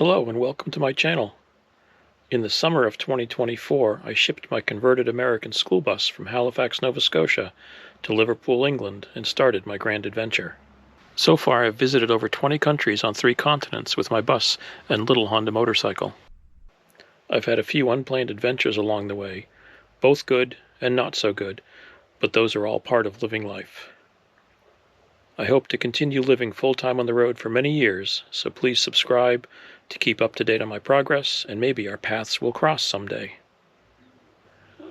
Hello and welcome to my channel. In the summer of 2024, I shipped my converted American school bus from Halifax, Nova Scotia to Liverpool, England, and started my grand adventure. So far, I've visited over 20 countries on 3 continents with my bus and little Honda motorcycle. I've had a few unplanned adventures along the way, both good and not so good, but those are all part of living life. I hope to continue living full-time on the road for many years, so please subscribe to keep up to date on my progress, and maybe our paths will cross someday.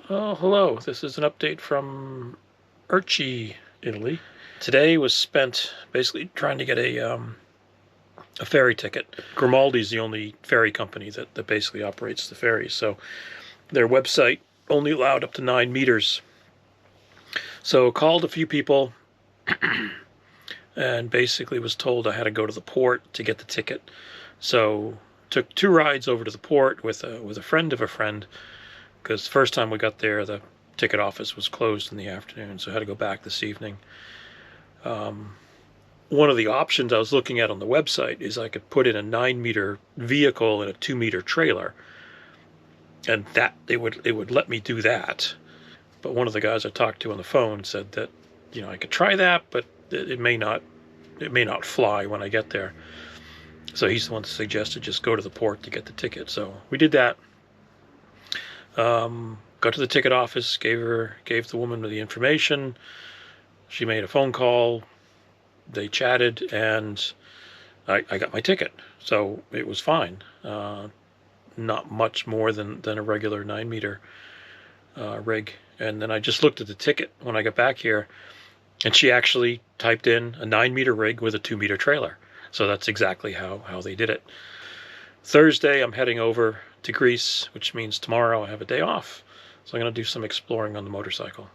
Oh, hello. This is an update from Urci, Italy. Today was spent basically trying to get a ferry ticket. Grimaldi's the only ferry company that basically operates the ferries, so their website only allowed up to 9 meters. So called a few people and basically was told I had to go to the port to get the ticket. So took 2 rides over to the port with a friend of a friend, because the first time we got there the ticket office was closed in the afternoon, so I had to go back this evening. One of the options I was looking at on the website is I could put in a 9-meter vehicle and a 2-meter trailer, and that it would let me do that. But one of the guys I talked to on the phone said that, you know, I could try that, but it may not fly when I get there. So he's the one that suggested just go to the port to get the ticket. So we did that. Got to the ticket office, gave the woman the information. She made a phone call. They chatted, and I got my ticket. So it was fine. Not much more than a regular 9-meter rig. And then I just looked at the ticket when I got back here, and she actually typed in a 9-meter rig with a 2-meter trailer. So that's exactly how they did it. Thursday, I'm heading over to Greece, which means tomorrow I have a day off. So I'm going to do some exploring on the motorcycle.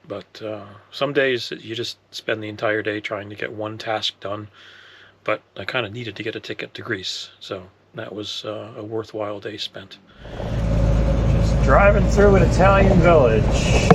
But some days you just spend the entire day trying to get one task done. But I kind of needed to get a ticket to Greece. So that was a worthwhile day spent. Just driving through an Italian village.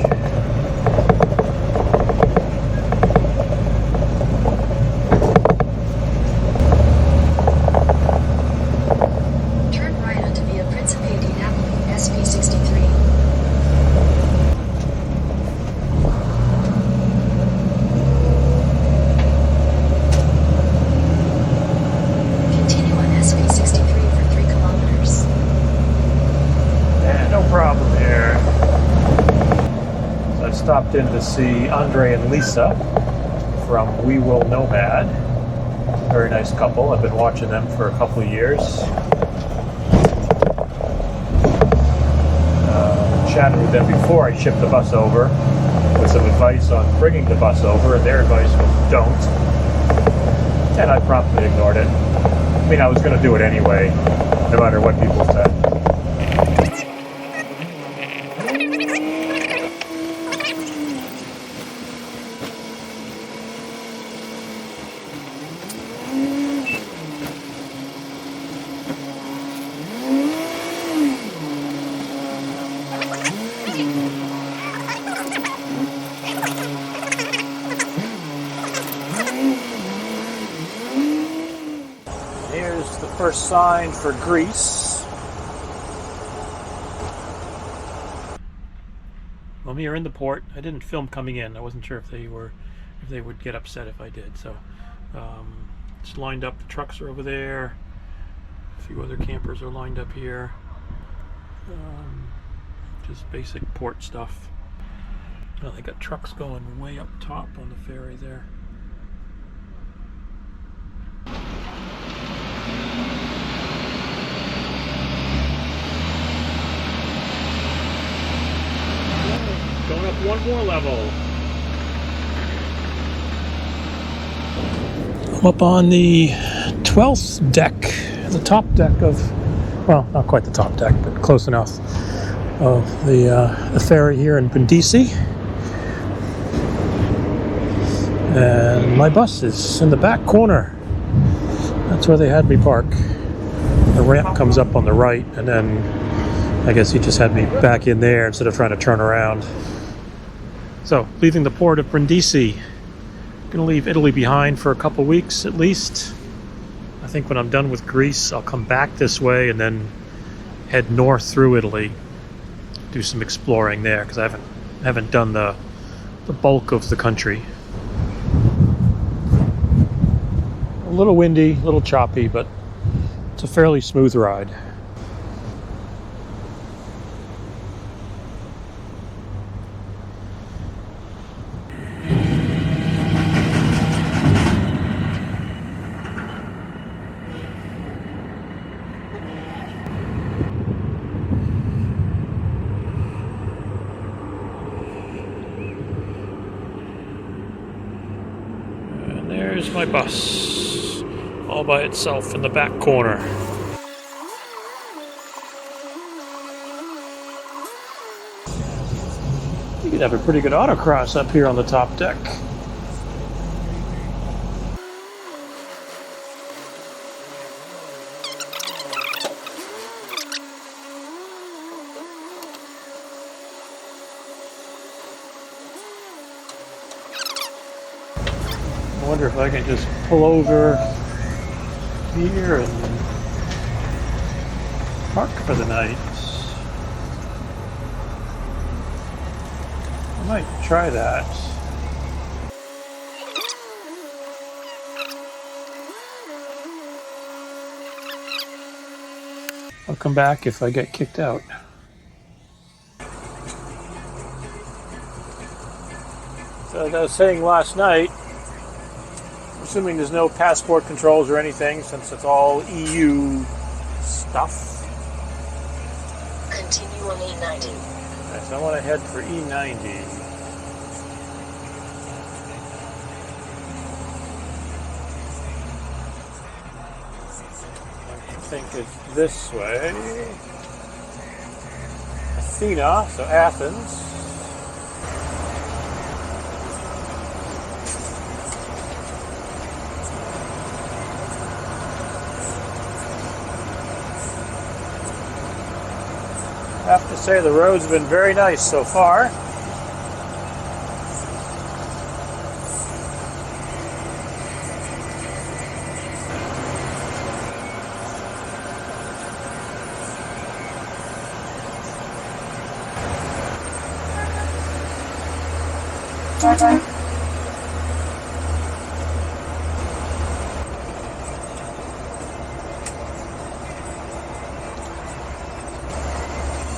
Stopped in to see Andre and Lisa from We Will Nomad. Very nice couple. I've been watching them for a couple of years. Chatted with them before I shipped the bus over with some advice on bringing the bus over, and their advice was don't. And I promptly ignored it. I mean, I was going to do it anyway, no matter what people said. Here's the first sign for Greece. Well, we are in the port. I didn't film coming in. I wasn't sure if they would get upset if I did. So it's lined up. The trucks are over there. A few other campers are lined up here. Just basic port stuff. Well, they got trucks going way up top on the ferry there. Going up one more level. I'm up on the 12th deck, the top deck of, well, not quite the top deck, but close enough, of the ferry here in Brindisi. And my bus is in the back corner. That's where they had me park. The ramp comes up on the right, and then I guess he just had me back in there instead of trying to turn around. So, leaving the port of Brindisi. Gonna leave Italy behind for a couple weeks at least. I think when I'm done with Greece, I'll come back this way and then head north through Italy, do some exploring there, because I haven't done the bulk of the country. A little windy, a little choppy, but it's a fairly smooth ride. And there's my bus, all by itself in the back corner. You could have a pretty good autocross up here on the top deck. I wonder if I can just pull over here and park for the night. I might try that. I'll come back if I get kicked out. So as I was saying last night, assuming there's no passport controls or anything, since it's all EU stuff. Continue on E90. Okay, so I want to head for E90. I think it's this way. Athena, so Athens. I have to say the road's been very nice so far.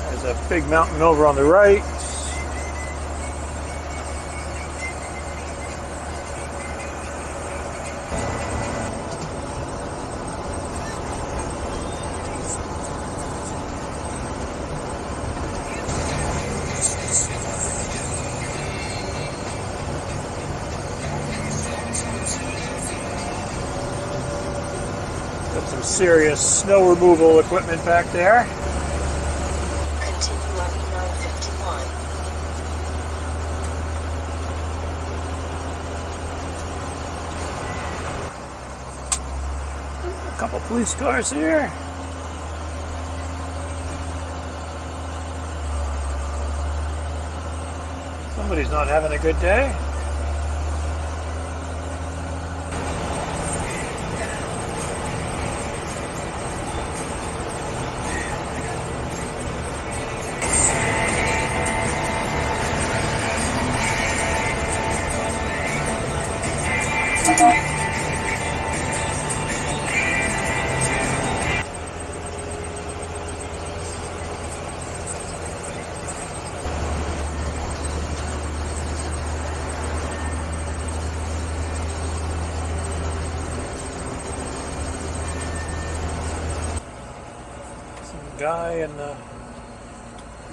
There's a big mountain over on the right. Got some serious snow removal equipment back there. Continue on E951. A couple police cars here. Somebody's not having a good day. Guy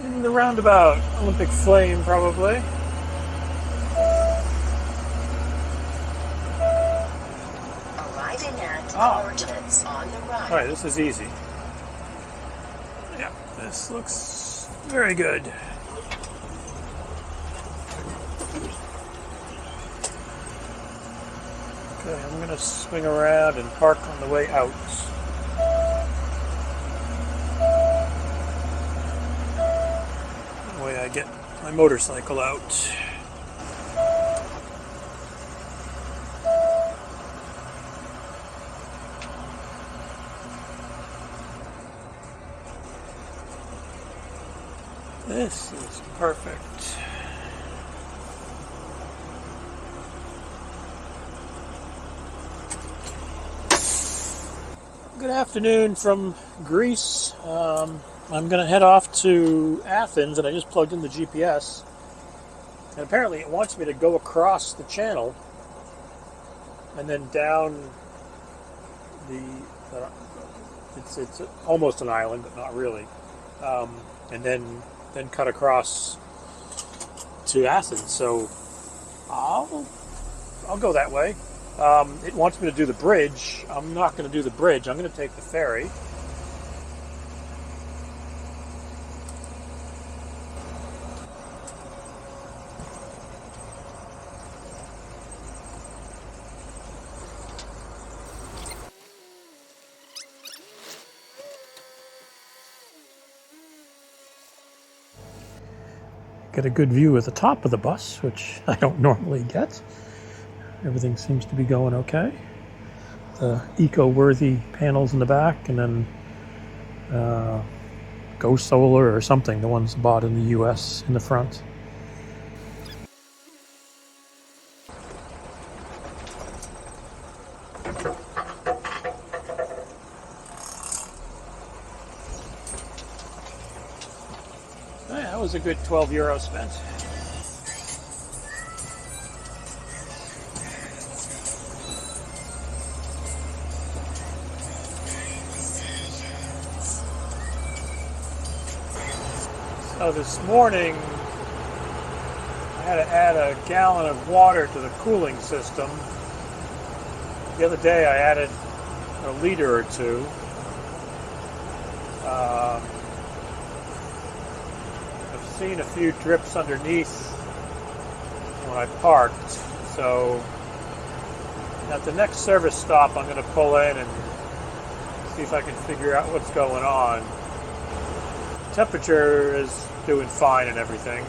in the roundabout. Olympic flame, probably. Arriving at coordinates on the right. Alright, this is easy. Yeah, this looks very good. Okay, I'm going to swing around and park on the way out. That way I get my motorcycle out. This is perfect. Good afternoon from Greece. I'm going to head off to Athens, and I just plugged in the GPS. And apparently it wants me to go across the channel and then down the... It's almost an island, but not really. And then cut across to Athens. So I'll go that way. It wants me to do the bridge. I'm not going to do the bridge. I'm going to take the ferry. Get a good view of the top of the bus, which I don't normally get. Everything seems to be going okay. The eco-worthy panels in the back, and then Go Solar or something, the ones bought in the US in the front. That was a good €12 spent. So this morning I had to add a gallon of water to the cooling system. The other day I added a liter or two. I've seen a few drips underneath when I parked, so at the next service stop I'm going to pull in and see if I can figure out what's going on. Temperature is doing fine and everything.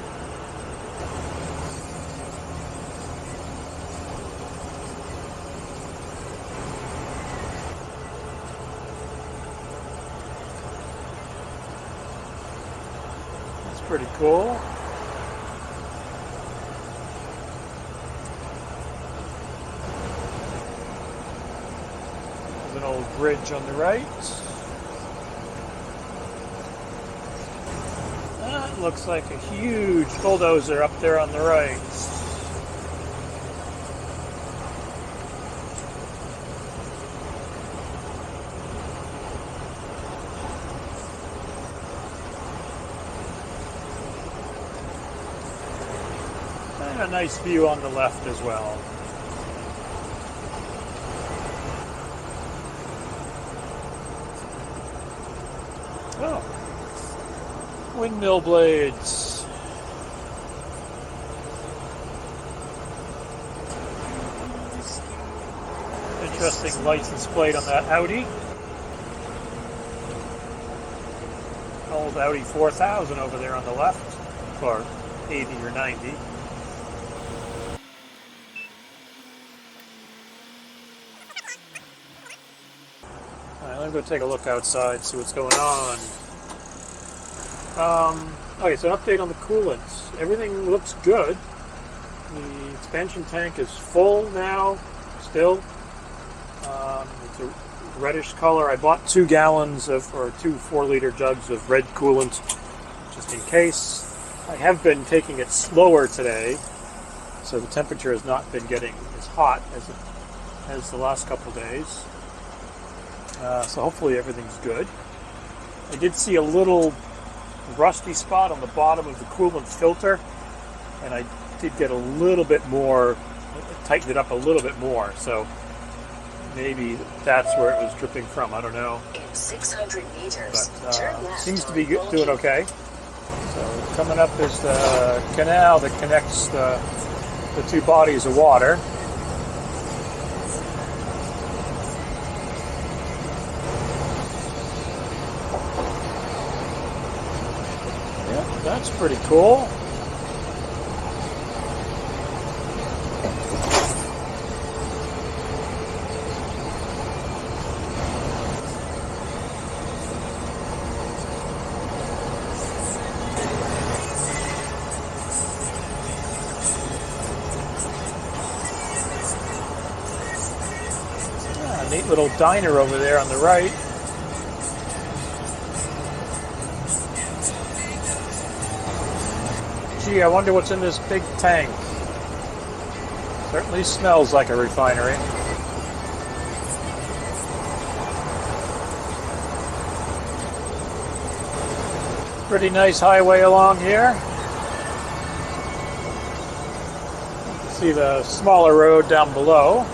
That's pretty cool. There's an old bridge on the right. That looks like a huge bulldozer up there on the right. And a nice view on the left as well. Oh. Windmill blades. Interesting license plate on that Audi. Old Audi 4000 over there on the left, or 80 or 90. Alright, let me go take a look outside, see what's going on. Okay, so an update on the coolants. Everything looks good. The expansion tank is full now, still. It's a reddish color. I bought 2 gallons of, or 2 4-liter jugs of red coolant, just in case. I have been taking it slower today, so the temperature has not been getting as hot as it has the last couple days. So hopefully everything's good. I did see a little rusty spot on the bottom of the coolant filter, and I did get a little bit more, tightened it up a little bit more, so maybe that's where it was dripping from. I don't know. In 600 meters, but turn left seems to on be Gold doing okay. So coming up is the canal that connects the 2 bodies of water. Yeah, that's pretty cool. a neat little diner over there on the right. Gee, I wonder what's in this big tank. Certainly smells like a refinery. Pretty nice highway along here. See the smaller road down below.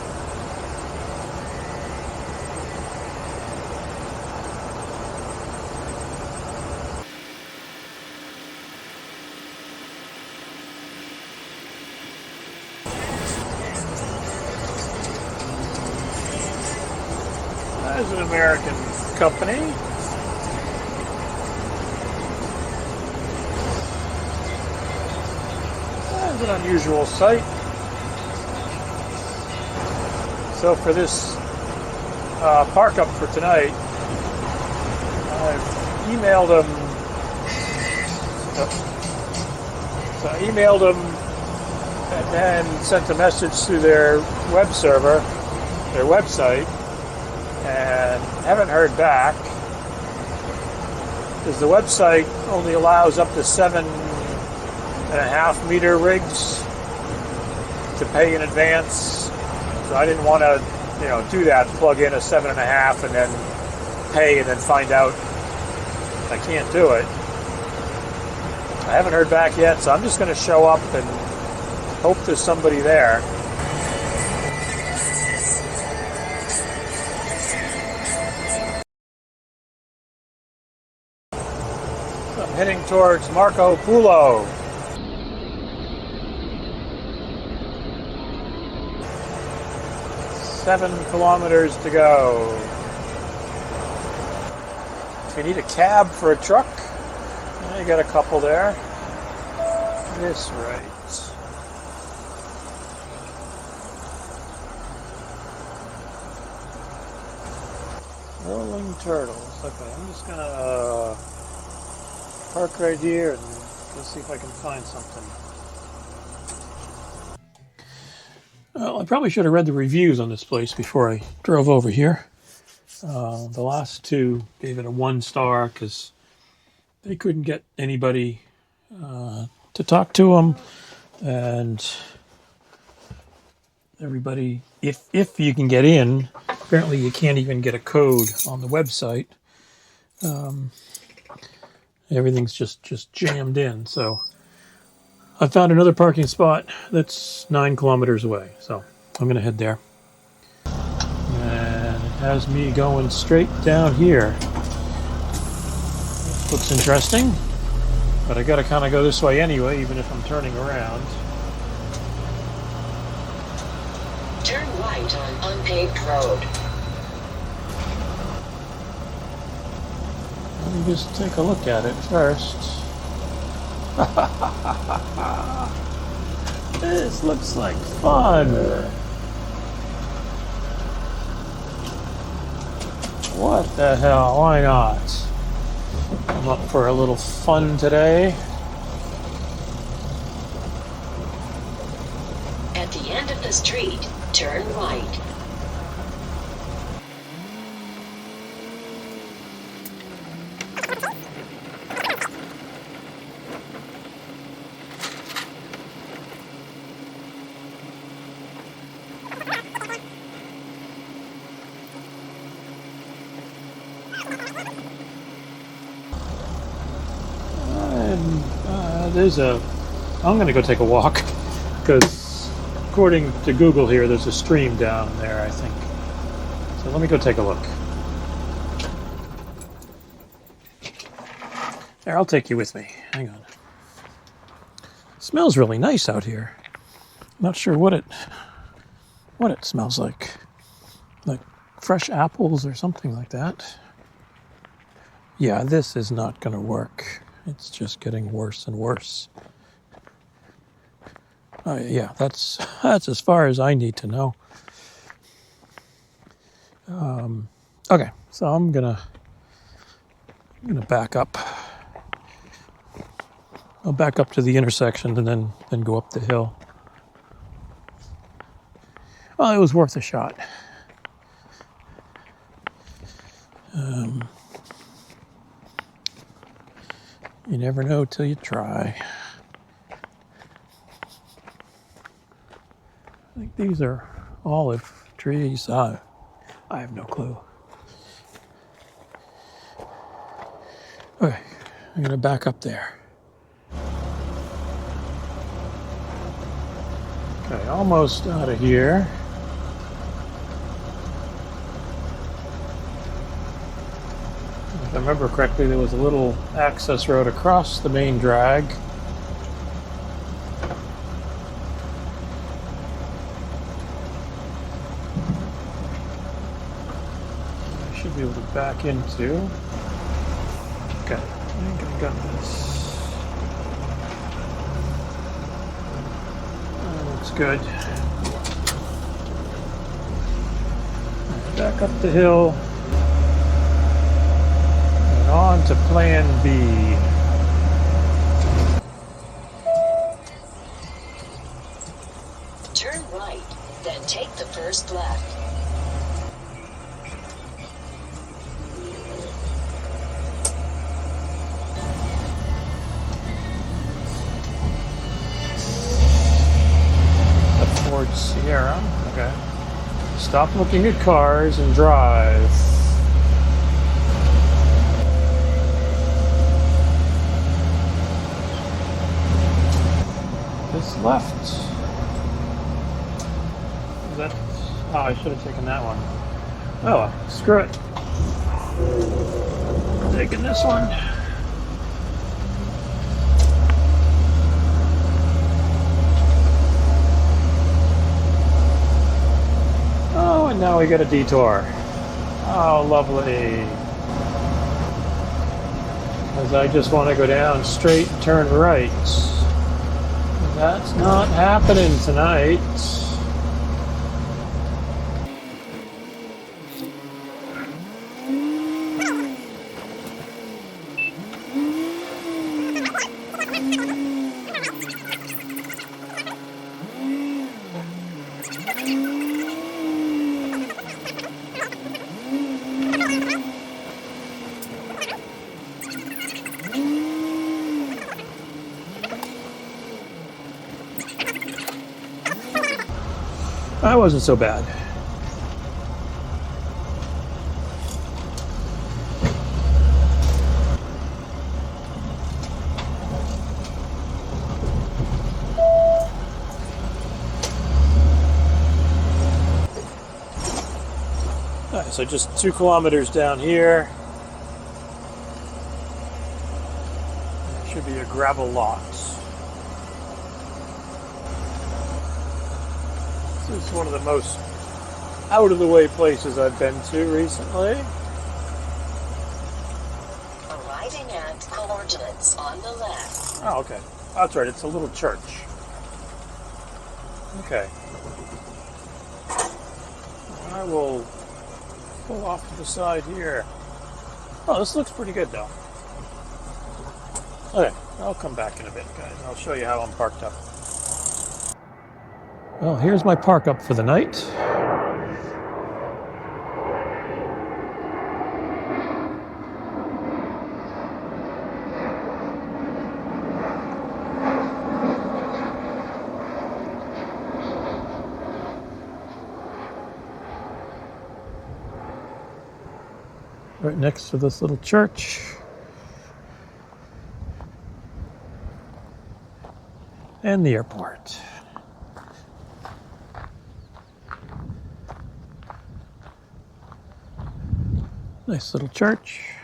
There's an American company. There's an unusual sight. So for this park up for tonight, I've emailed them. So I emailed them and then sent a message through their web server, their website, and haven't heard back because the website only allows up to 7.5 meter rigs to pay in advance. So I didn't want to, do that, plug in a 7.5 and then pay and then find out I can't do it. I haven't heard back yet, so I'm just going to show up and hope there's somebody there. So I'm heading towards Marco Polo. Seven kilometers to go. If you need a cab for a truck, you got a couple there. This right. Rolling turtles. Okay, I'm just gonna park right here and let's see if I can find something. Well, I probably should have read the reviews on this place before I drove over here. The last two gave it a 1 star because they couldn't get anybody to talk to them, and everybody, if you can get in, apparently you can't even get a code on the website. Everything's just jammed in. So I found another parking spot that's 9 kilometers away, so I'm going to head there. And it has me going straight down here. This looks interesting, but I got to kind of go this way anyway, even if I'm turning around. Turn right on unpaved road. Let me just take a look at it first. This looks like fun. What the hell? Why not? I'm up for a little fun today. At the end of the street, turn right. I'm going to go take a walk because according to Google here, there's a stream down there, I think. So let me go take a look. There, I'll take you with me. Hang on. It smells really nice out here. Not sure what it smells like fresh apples or something like that. Yeah, this is not going to work. It's just getting worse and worse. Yeah, that's as far as I need to know. Okay, so I'm gonna back up. I'll back up to the intersection and then go up the hill. Well, it was worth a shot. You never know till you try. I think these are olive trees. I have no clue. Okay, I'm gonna back up there. Okay, almost out of here. If I remember correctly, there was a little access road across the main drag. I should be able to back into. Okay, I think I got this. That looks good. Back up the hill. And on to plan B. Turn right, then take the first left. Ford Sierra. Okay. Stop looking at cars and drive. This left. Is that? Oh, I should have taken that one. Oh, well, screw it. Taking this one. Oh, and now we get a detour. Oh, lovely. Because I just want to go down straight and turn right. That's not happening tonight. That wasn't so bad. All right, so just 2 kilometers down here. There should be a gravel lot. This is one of the most out-of-the-way places I've been to recently. Arriving at coordinates on the left. Oh, okay. That's right, it's a little church. Okay. I will pull off to the side here. Oh, this looks pretty good, though. Okay, I'll come back in a bit, guys. I'll show you how I'm parked up. Well, here's my park up for the night. Right next to this little church. And the airport. Nice little church.